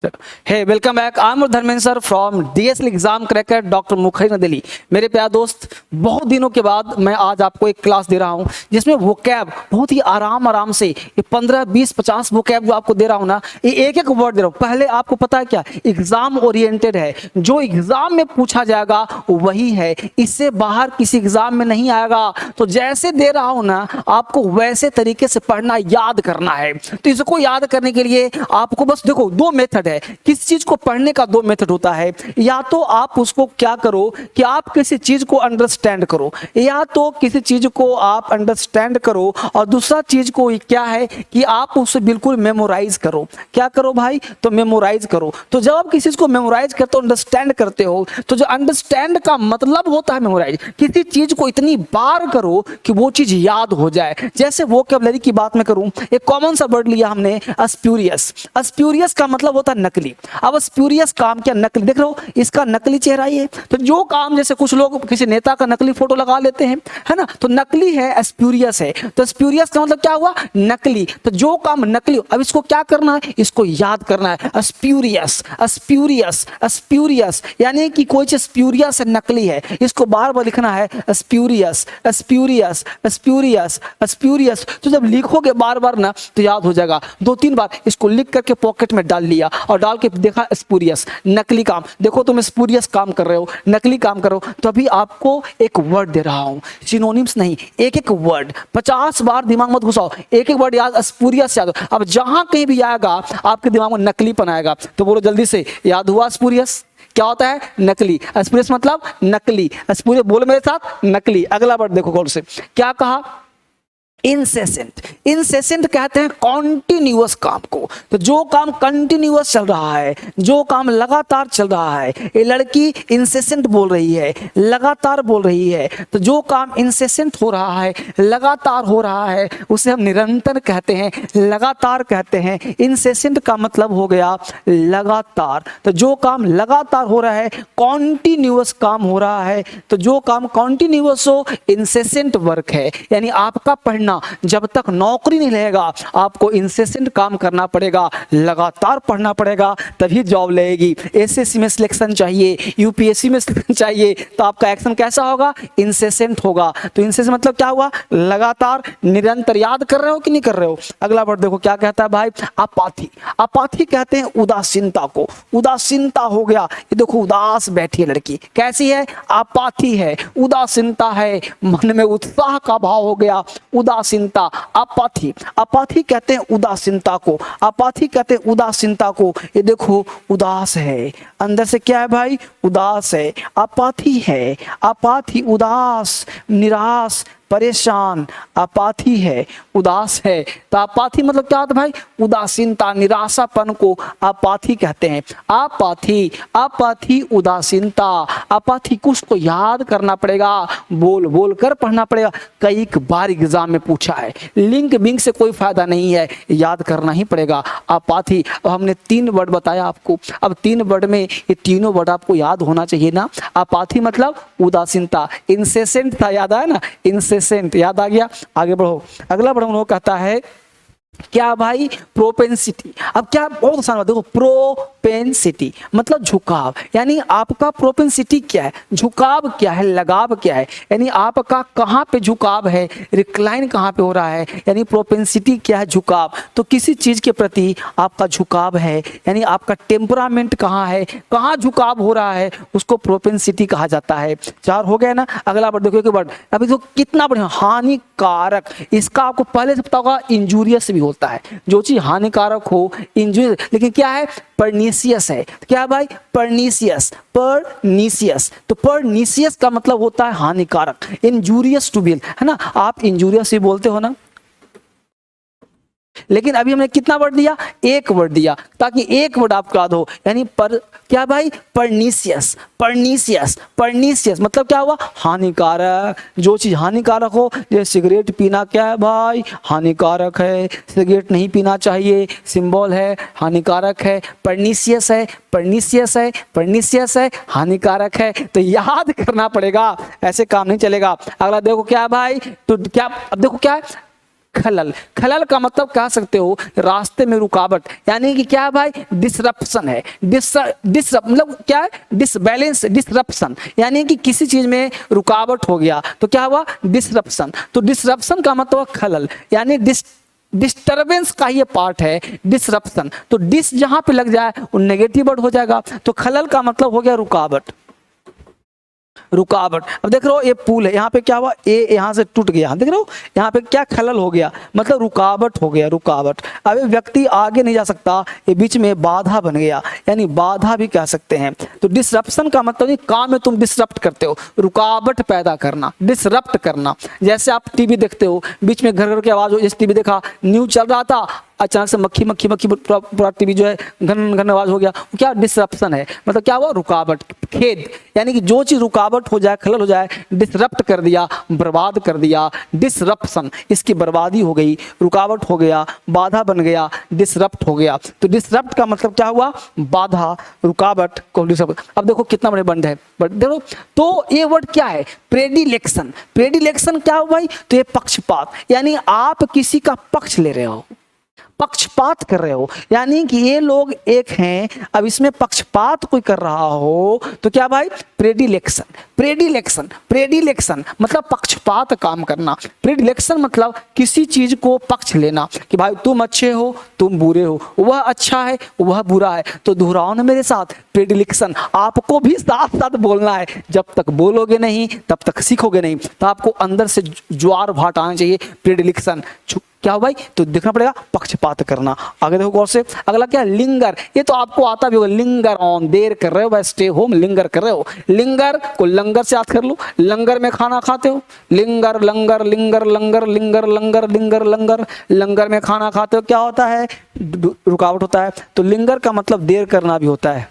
Hey welcome back. I am Dharmendra sir from DSL exam cracker doctor Mukherjee New Delhi. मेरे प्यारे दोस्त, बहुत दिनों के बाद मैं आज आपको एक क्लास दे रहा हूं जिसमें वोकैब बहुत ही आराम से ये 15 20 50 वोकैब जो आपको दे रहा हूं ना, ये एक एक वर्ड दे रहा हूं। पहले आपको पता है क्या, एग्जाम ओरिएंटेड है, जो एग्जाम में पूछा जाएगा वही है, इससे बाहर किसी एग्जाम में नहीं आएगा। तो जैसे दे रहा हूं ना, आपको वैसे तरीके से पढ़ना, याद करना है। तो इसको याद करने के लिए आपको बस देखो, दो मेथड है। किसी चीज को पढ़ने का दो मेथड होता है। या तो आप उसको क्या करो कि आप किसी चीज को अंडरस्टैंड करो, या तो किसी चीज को आप अंडरस्टैंड करो, और दूसरा चीज को क्या है कि आप उसे बिल्कुल मेमोराइज करो। क्या करो भाई? तो मेमोराइज करो। तो जब आप किसी चीज को मेमोराइज करते हो, अंडरस्टैंड करते हो, तो जो अंडरस्टैंड का मतलब होता है मेमोराइज, किसी चीज को इतनी बार करो कि वो चीज याद हो जाए। जैसे वोकैबुलरी की बात में करूं, एक कॉमन सा वर्ड लिया हमने, स्प्यूरियस। स्प्यूरियस का मतलब होता है नकली। अब स्प्यूरियस काम क्या? नकली। देख रहे हो, इसका नकली चेहरा ये। तो जो काम, जैसे कुछ लोग किसी नेता का नकली फोटो लगा लेते हैं, है ना, तो नकली है, स्प्यूरियस है। तो स्प्यूरियस का मतलब क्या हुआ? नकली। तो जो काम नकली, अब इसको क्या करना है? इसको याद करना है। स्प्यूरियस, स्प्यूरियस, स्प्यूरियस, यानी कि कोई चीज स्प्यूरियस है, नकली है, इसको बार बार लिखना है, स्प्यूरियस, स्प्यूरियस, स्प्यूरियस, स्प्यूरियस। तो जब लिखोगे बार बार ना, तो याद हो जाएगा। 2-3 बार इसको लिख करके पॉकेट में डाल लिया और डाल के देखा स्पूरियस, नकली काम। देखो तुम स्पूरियस काम कर रहे हो, नकली काम करो। तो अभी आपको एक वर्ड दे रहा हूं, सिनोनिम्स नहीं, एक एक वर्ड 50 बार दिमाग मत घुसाओ, एक एक वर्ड याद, स्पूरियस याद। अब जहां कहीं भी आएगा आपके दिमाग में नकलीपन आएगा, तो बोलो जल्दी से, याद हुआ स्पूरियस? क्या होता है? नकली। स्पूरियस मतलब नकली। स्पूरियस बोलो मेरे साथ, नकली। अगला वर्ड देखो गौर से, क्या कहा? इंसेसेंट। इंसेसेंट कहते हैं कॉन्टिन्यूअस काम को। तो जो काम कंटिन्यूअस चल रहा है, जो काम लगातार चल रहा है, ये लड़की इंसेसेंट बोल रही है, लगातार बोल रही है। तो जो काम इंसेसेंट हो रहा है, लगातार हो रहा है, उसे हम निरंतर कहते हैं, लगातार कहते हैं। इंसेसेंट का मतलब हो गया लगातार। तो जो काम लगातार हो रहा है, कॉन्टिन्यूअस काम हो रहा है, तो जो काम कॉन्टिन्यूअस हो, इंसेसेंट वर्क है। यानी आपका पढ़ना, जब तक नौकरी नहीं लेगा, आपको इंसेसेंट काम करना पड़ेगा, लगातार पढ़ना पड़ेगा, तभी जॉब लगेगी। एसएससी में सिलेक्शन चाहिए, यूपीएससी में सिलेक्शन चाहिए, तो आपका एक्शन कैसा होगा? इंसेसेंट होगा। तो इंसेसेंट मतलब क्या हुआ? लगातार, निरंतर। याद कर रहे हो कि नहीं कर रहे हो? अगला वर्ड देखो क्या कहता है भाई, अपाथी। अपाथी कहते हैं उदासीनता को। उदासीनता हो गया, ये देखो उदास बैठी है लड़की, कैसी है? अपाथी है, उदासीनता है, मन में उत्साह का भाव हो गया, उदासीनता। अपाथी, अपाथी कहते हैं उदासीनता को, अपाथी कहते हैं उदासीनता को। ये देखो उदास है, अंदर से क्या है भाई? उदास है, अपाथी है। अपाथी, उदास, निराश, परेशान, अपाथी है, उदास है। तो अपाथी मतलब क्या होता है भाई? उदासीनता, निराशापन को अपाथी कहते हैं। अपाथी, अपाथी, उदासीनता, अपाथी। कुछ को याद करना पड़ेगा, बोल बोल कर पढ़ना पड़ेगा। कई बार एग्जाम में पूछा है, लिंक बिंक से कोई फायदा नहीं है, याद करना ही पड़ेगा। अपाथी। अब हमने 3 वर्ड बताया आपको, अब 3 वर्ड में ये तीनों वर्ड आपको याद होना चाहिए ना। अपाथी मतलब उदासीनता, इंसेसेंट था, याद आया ना, इंसेसेंट, याद आ गया। आगे बढ़ो, अगला वर्ड हम लोग कहता है क्या भाई? प्रोपेंसिटी। अब क्या, बहुत आसान बात, देखो प्रोपेंसिटी मतलब झुकाव। यानी आपका प्रोपेंसिटी क्या है? झुकाव क्या है? लगाव क्या है? यानी आपका कहाँ पे झुकाव है, रिक्लाइन कहाँ पे हो रहा है, यानी प्रोपेंसिटी क्या है? झुकाव। तो किसी चीज के प्रति आपका झुकाव है, यानी आपका टेम्परामेंट कहाँ है, कहाँ झुकाव हो रहा है, उसको प्रोपेंसिटी कहा जाता है। 4 हो गया ना। अगला वर्ड देखो, एक वर्ड अभी तो कितना बढ़िया, हानिकारक। इसका आपको पहले से पता होगा, इंजूरियस भी होता है। जो चीज हानिकारक हो, इंजूरियस, लेकिन क्या है? परनीसियस है। क्या है भाई? Pernicious, pernicious. तो परनीसियस का मतलब होता है हानिकारक, इंजूरियस टू बिल, है ना। आप इंजूरियस ही बोलते हो ना, लेकिन अभी हमने कितना वर्ड दिया? एक वर्ड दिया, ताकि एक वर्ड आपको याद हो। यानी पर क्या भाई? परनीसियस, परनीसियस, परनीसियस मतलब क्या हुआ? हानिकारक। जो चीज हानिकारक हो, जैसे सिगरेट पीना, क्या है भाई? हानिकारक है, सिगरेट नहीं पीना चाहिए, सिंबल है, हानिकारक है, परनीसियस है, परनीसियस है, परनीसियस है, हानिकारक है। तो याद करना पड़ेगा, ऐसे काम नहीं चलेगा। अगला देखो क्या है भाई? तो क्या, अब देखो क्या है, खलल। खलल का मतलब कह सकते हो रास्ते में रुकावट, यानी कि क्या है भाई, डिसरप्शन है। डिसरप मतलब क्या है, डिसबैलेंस, डिसरप्शन, यानी कि किसी चीज में रुकावट हो गया तो क्या हुआ, डिसरप्शन। तो डिसरप्शन का मतलब खलल, यानी डिस्टर्बेंस का ये पार्ट है डिसरप्शन। तो डिस जहां पे लग जाए वो नेगेटिव वर्ड हो जाएगा। तो खलल का मतलब हो गया रुकावट, रुकावट। अब देख रहे हो ये पुल है, यहाँ पे क्या हुआ, ए यहाँ से टूट गया, देख रहे हो यहाँ पे क्या खलल हो गया, मतलब रुकावट हो गया, रुकावट। अब ये व्यक्ति आगे नहीं जा सकता, ये बीच में बाधा बन गया, यानी बाधा भी कह सकते हैं। तो डिसरप्शन का मतलब नहीं, काम में तुम डिसरप्ट करते हो, रुकावट पैदा करना, डिसरप्ट करना। जैसे आप टीवी देखते हो, बीच में घर घर की आवाज हो, जैसे टीवी देखा, न्यूज चल रहा था, अचानक से मक्खी मक्खी मक्खी पूरा टीवी जो है घन घन आवाज हो गया, क्या डिसरप्शन है, मतलब क्या हुआ, रुकावट, खेद। यानी कि जो चीज रुकावट हो जाए, खलल हो जाए, डिसरप्ट कर दिया, बर्बाद कर दिया, डिसरप्शन, इसकी बर्बादी हो गई, रुकावट हो गया, बाधा बन गया, डिसरप्ट हो गया। तो डिसरप्ट का मतलब क्या हुआ, बाधा, रुकावट को डिसरप्ट। अब देखो कितना बड़े बंद है, बट देखो तो ये वर्ड क्या है, प्रेडिलेक्शन। प्रेडिलेक्शन क्या हुआ भाई, तो ये पक्षपात, यानी आप किसी का पक्ष ले रहे हो, पक्षपात कर रहे हो, यानी कि ये लोग एक हैं, अब इसमें पक्षपात कोई कर रहा हो तो क्या भाई, प्रेडिलेक्शन। प्रेडिलेक्शन, प्रेडिलेक्शन मतलब पक्षपात काम करना। प्रेडिलेक्शन मतलब किसी चीज को पक्ष लेना, कि भाई तुम अच्छे हो, तुम बुरे हो, वह अच्छा है, वह बुरा है। तो दोहराओ ना मेरे साथ, प्रेडिलेक्शन। आपको भी साथ साथ बोलना है, जब तक बोलोगे नहीं तब तक सीखोगे नहीं। तो आपको अंदर से ज्वार भाट आना चाहिए, प्रेडिलेक्शन क्या हो भाई, तो देखना पड़ेगा, पक्षपात करना। आगे देखो गौर से, अगला क्या, लिंगर। ये तो आपको आता भी होगा, लिंगर ऑन, देर कर रहे हो भाई, स्टे होम, लिंगर कर रहे हो। लिंगर को लंगर से याद कर लो, लंगर में खाना खाते हो, लिंगर, लंगर, लिंगर, लंगर, लिंगर, लंगर, लिंगर, लंगर, लंगर में खाना खाते हो, क्या होता है, रुकावट होता है। तो लिंगर का मतलब देर करना भी होता है,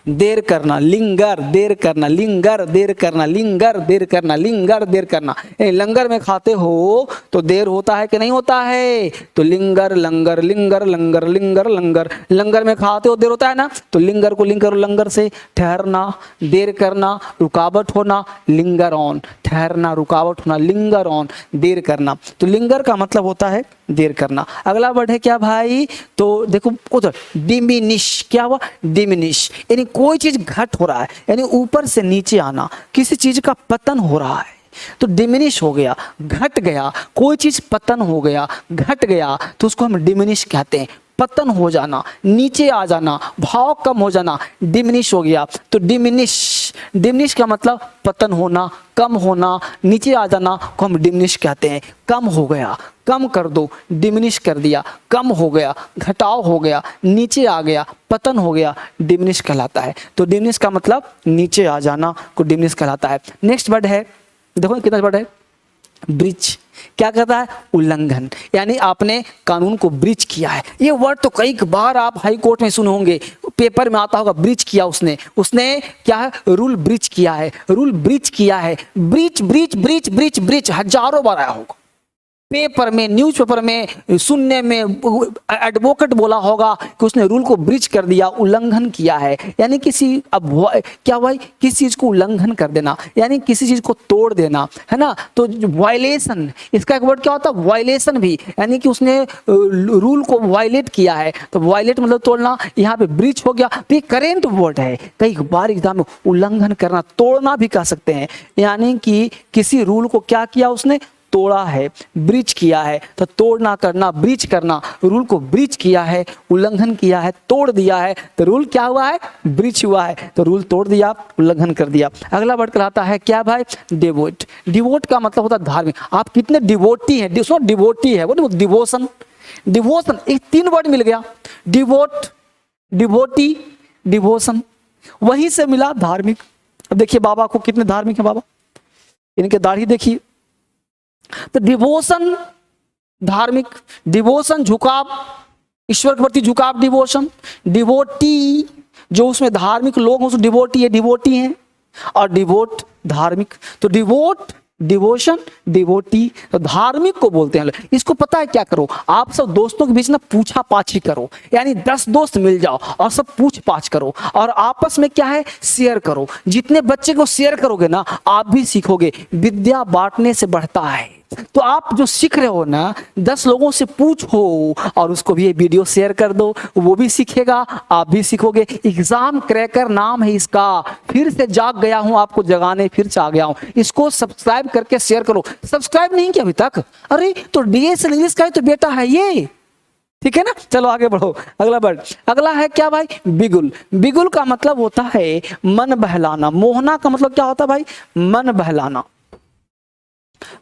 देर करना, लिंगर, देर करना, लिंगर, देर करना, लिंगर, देर करना, लिंगर, देर करना। लंगर में खाते हो तो देर होता है कि नहीं होता है, तो लिंगर, लंगर, लिंगर, लंगर, लिंगर, लंगर, लंगर में खाते हो देर होता है ना, तो लिंगर को लिंगर, लंगर से ठहरना, देर करना, रुकावट होना, लिंगर ऑन, ठहरना, रुकावट होना, लिंगर ऑन, देर करना। तो लिंगर का मतलब होता है देर करना। अगला वर्ड है क्या भाई, तो देखो उधर, डिमिनिश। क्या हुआ, डिमिनिश, यानी कोई चीज घट हो रहा है, यानी ऊपर से नीचे आना, किसी चीज का पतन हो रहा है, तो डिमिनिश हो गया, घट गया, कोई चीज पतन हो गया, घट गया, तो उसको हम डिमिनिश कहते हैं। पतन हो जाना, नीचे आ जाना, भाव कम हो जाना, डिमिनिश हो गया। तो डिमिनिश, डिमिनिश का मतलब पतन होना, कम होना, नीचे आ जाना को हम डिमिनिश कहते हैं। कम हो गया, कम कर दो, डिमिनिश कर दिया, कम हो गया, घटाव हो गया, नीचे आ गया, पतन हो गया, डिमिनिश कहलाता है। तो डिमिनिश का मतलब नीचे आ जाना को डिमिनिश कहलाता है। नेक्स्ट वर्ड है, देखो कितना वर्ड है, ब्रीच। क्या कहता है, उल्लंघन, यानी आपने कानून को ब्रीच किया है। ये वर्ड तो कई बार आप हाई कोर्ट में सुने होंगे, पेपर में आता होगा, ब्रीच किया उसने, उसने क्या है, रूल ब्रीच किया है, रूल ब्रीच किया है, breach breach breach breach breach हजारों बार आया होगा पेपर में, न्यूज़पेपर में, सुनने में, एडवोकेट बोला होगा कि उसने रूल को ब्रीच कर दिया, उल्लंघन किया है। यानी किसी, अब क्या भाई, किसी चीज को उल्लंघन कर देना, यानी किसी चीज को तोड़ देना, है ना। तो वायलेशन, इसका एक वर्ड क्या होता है, वायलेशन भी, यानी कि उसने रूल को वायलेट किया है। तो वायलेट मतलब तोड़ना, यहाँ पे ब्रीच हो गया। तो ये करेंट वर्ड है, कई बार एग्जाम में उल्लंघन करना, तोड़ना भी कह सकते हैं, यानी कि किसी रूल को क्या किया उसने, तोड़ा है, ब्रीच किया है। तो तोड़ना, करना, ब्रीच करना, रूल को ब्रीच किया है, उल्लंघन किया है, तोड़ दिया है, तो रूल क्या हुआ है, ब्रीच हुआ है। तो रूल तोड़ दिया, उल्लंघन कर दिया। अगला वर्ड कहलाता है क्या भाई, डिवोट। डिवोट का मतलब होता है धार्मिक। आप कितने डिवोटी हैं, डिवोटी है वो डिवोशन, डिवोशन, एक 3 वर्ड मिल गया, डिवोट, डिवोटी, डिवोशन, वहीं से मिला धार्मिक। अब देखिए बाबा को कितने धार्मिक है बाबा, इनके दाढ़ी देखिए। तो डिवोशन धार्मिक, डिवोशन झुकाव, ईश्वर के प्रति झुकाव, डिवोशन। डिवोटी जो उसमें धार्मिक लोग हैं, डिवोटी है, डिवोटी हैं। और डिवोट धार्मिक, तो डिवोट, डिवोशन, डिवोटी, तो धार्मिक को बोलते हैं। इसको पता है क्या करो, आप सब दोस्तों के बीच ना पूछा पाछी करो, यानी 10 दोस्त मिल जाओ और सब पूछ पाछ करो और आपस में क्या है, शेयर करो। जितने बच्चे को शेयर करोगे ना, आप भी सीखोगे। विद्या बांटने से बढ़ता है, तो आप जो सीख रहे हो ना, 10 लोगों से पूछो और उसको भी ये वीडियो शेयर कर दो, वो भी सीखेगा, आप भी सीखोगे। एग्जाम क्रैकर नाम है इसका। फिर से जाग गया हूं, आपको जगाने फिर से आ गया हूं। इसको सब्सक्राइब करके शेयर करो। सब्सक्राइब नहीं किया अभी तक? अरे तो डीएसएल इंग्लिश का ही तो बेटा है ये, ठीक है ना। चलो आगे बढ़ो, अगला वर्ड। अगला है क्या भाई? बिगुल। बिगुल का मतलब होता है मन बहलाना। मोहना का मतलब क्या होता है भाई? मन बहलाना।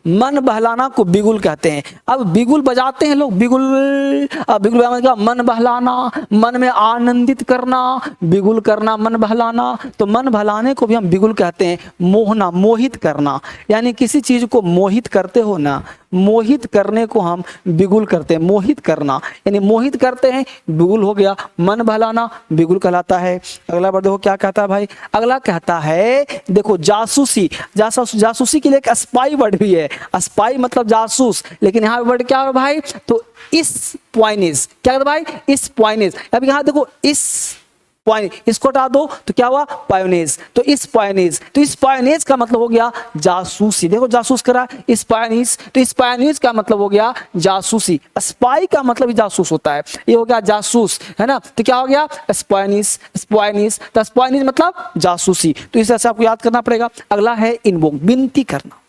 मन बहलाना को बिगुल कहते हैं। अब बिगुल बजाते हैं लोग, बिगुल। अब बिगुल बजाने का मन बहलाना, मन में आनंदित करना, बिगुल करना, मन बहलाना। तो मन बहलाने को भी हम बिगुल कहते हैं। मोहना, मोहित करना, यानी किसी चीज को मोहित करते हो ना, मोहित करने को हम बिगुल करते हैं। मोहित करना यानी मोहित करते हैं, बिगुल हो गया। मन बहलाना बिगुल कहलाता है। अगला वर्ड देखो क्या कहता है भाई? अगला कहता है देखो जासूसी। जासूसी के लिए एक स्पाई वर्ड भी है। स्पाई मतलब जासूस, लेकिन यहाँ वर्ड क्या है भाई? तो इस पॉइनेज। क्या कहता है भाई? इस पॉइनेज। अब यहाँ देखो इस पॉइंट, इसको हटा दो तो क्या हुआ? पायोनेज। तो इस पायोनेज, तो इस पायोनेज का मतलब हो गया जासूसी। देखो जासूस करा, इस पायोनेज, तो इस पायोनेज का मतलब हो गया जासूसी। स्पाई का मतलब ही जासूस होता है, ये हो गया जासूस, है ना। तो क्या हो गया? स्पायोनेज। स्पायोनेज, तो स्पायोनेज मतलब जासूसी। तो इस तरह से आपको याद करना पड़ेगा। अगला है इन्वोक, विनती करना।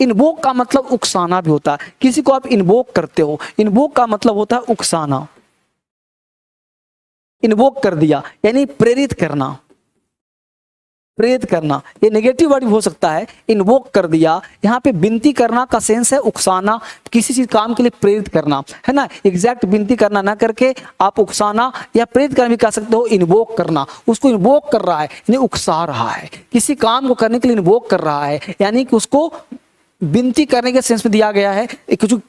इन्वोक का मतलब उकसाना भी होता है। किसी को आप इन्वोक करते हो, इन्वोक का मतलब होता है उकसाना। इन्वोक कर दिया यानी प्रेरित करना। प्रेरित करना ये नेगेटिव वर्ड भी हो सकता है। इन्वोक कर दिया, यहाँ पे विनती करना का सेंस है उकसाना, किसी चीज काम के लिए प्रेरित करना, है ना। एग्जैक्ट विनती करना ना करके आप उकसाना या प्रेरित करना भी कह सकते हो। इन्वोक करना, उसको इन्वोक कर रहा है यानी उकसा रहा है, किसी काम को करने के लिए इन्वोक कर रहा है, यानी कि उसको विनती करने के सेंस में दिया गया है। जो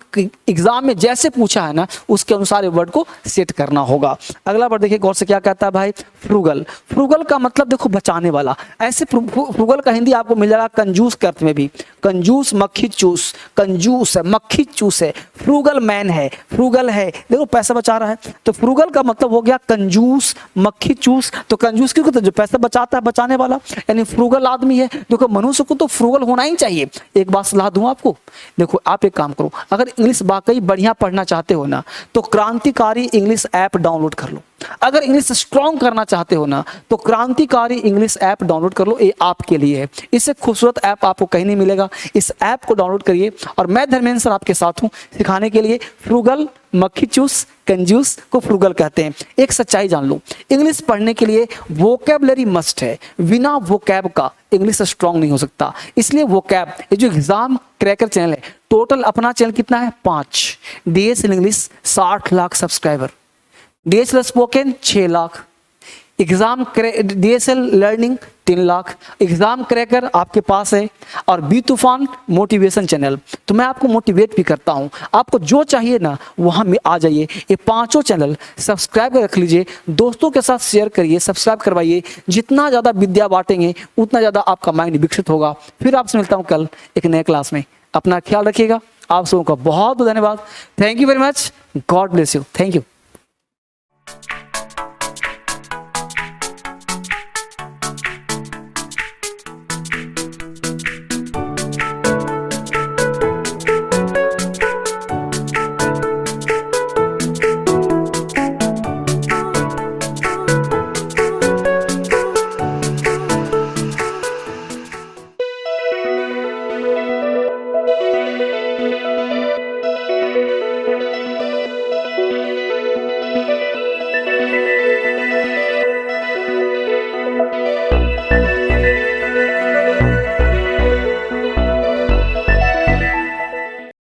एग्जाम में जैसे पूछा है ना, उसके अनुसार ये वर्ड को सेट करना होगा। अगला वर्ड देखिए गौर से क्या कहता है भाई? फ्रूगल। फ्रूगल का मतलब देखो बचाने वाला। ऐसे फ्रूगल का हिंदी आपको मिल जाएगा कंजूस के अर्थ में भी। कंजूस, मक्खी चूस, कंजूस है, मक्खी चूस है। फ्रूगल मैन है, फ्रूगल है, देखो पैसा बचा रहा है। तो फ्रूगल का मतलब हो गया कंजूस, मक्खी चूस। तो कंजूस क्यों? तो जो पैसा बचाता है, बचाने वाला, यानी फ्रूगल आदमी है। देखो मनुष्य को तो फ्रूगल होना ही चाहिए। एक बात सलाह दूं आपको, देखो आप एक काम करो, अगर इंग्लिश वाकई बढ़िया पढ़ना चाहते हो ना, तो क्रांतिकारी इंग्लिश ऐप डाउनलोड कर लो। अगर इंग्लिश स्ट्रॉन्ग करना चाहते हो ना, तो क्रांतिकारी इंग्लिश ऐप डाउनलोड कर लो। ये आपके लिए है। इससे खूबसूरत ऐप आपको कहीं नहीं मिलेगा। इस ऐप को डाउनलोड करिए और मैं धर्मेंद्र सर आपके साथ हूं सिखाने के लिए। फ्रूगल, मक्खी चूस, कंजूस को फ्रूगल कहते हैं। एक सच्चाई जान लो, इंग्लिश पढ़ने के लिए वोकैबुलरी मस्ट है। बिना वोकैब का इंग्लिश स्ट्रॉन्ग नहीं हो सकता। इसलिए वोकैब, ये जो एग्जाम क्रैकर चैनल है, टोटल अपना चैनल कितना है? 5। DSL English 60 lakh subscriber, DSL spoken 6 lakh, exam DSL learning 3 lakh, exam cracker आपके पास है, और बी तूफान मोटिवेशन चैनल। तो मैं आपको मोटिवेट भी करता हूं। आपको जो चाहिए ना वहां में आ जाइए। ये 5 चैनल सब्सक्राइब कर रख लीजिए, दोस्तों के साथ शेयर करिए, सब्सक्राइब करवाइए। जितना ज़्यादा विद्या बांटेंगे उतना ज़्यादा आपका माइंड विकसित होगा। फिर आपसे मिलता हूँ कल एक नए क्लास में। अपना ख्याल रखिएगा। आप सबों का बहुत बहुत धन्यवाद। Thank you very much. God bless you. Thank you.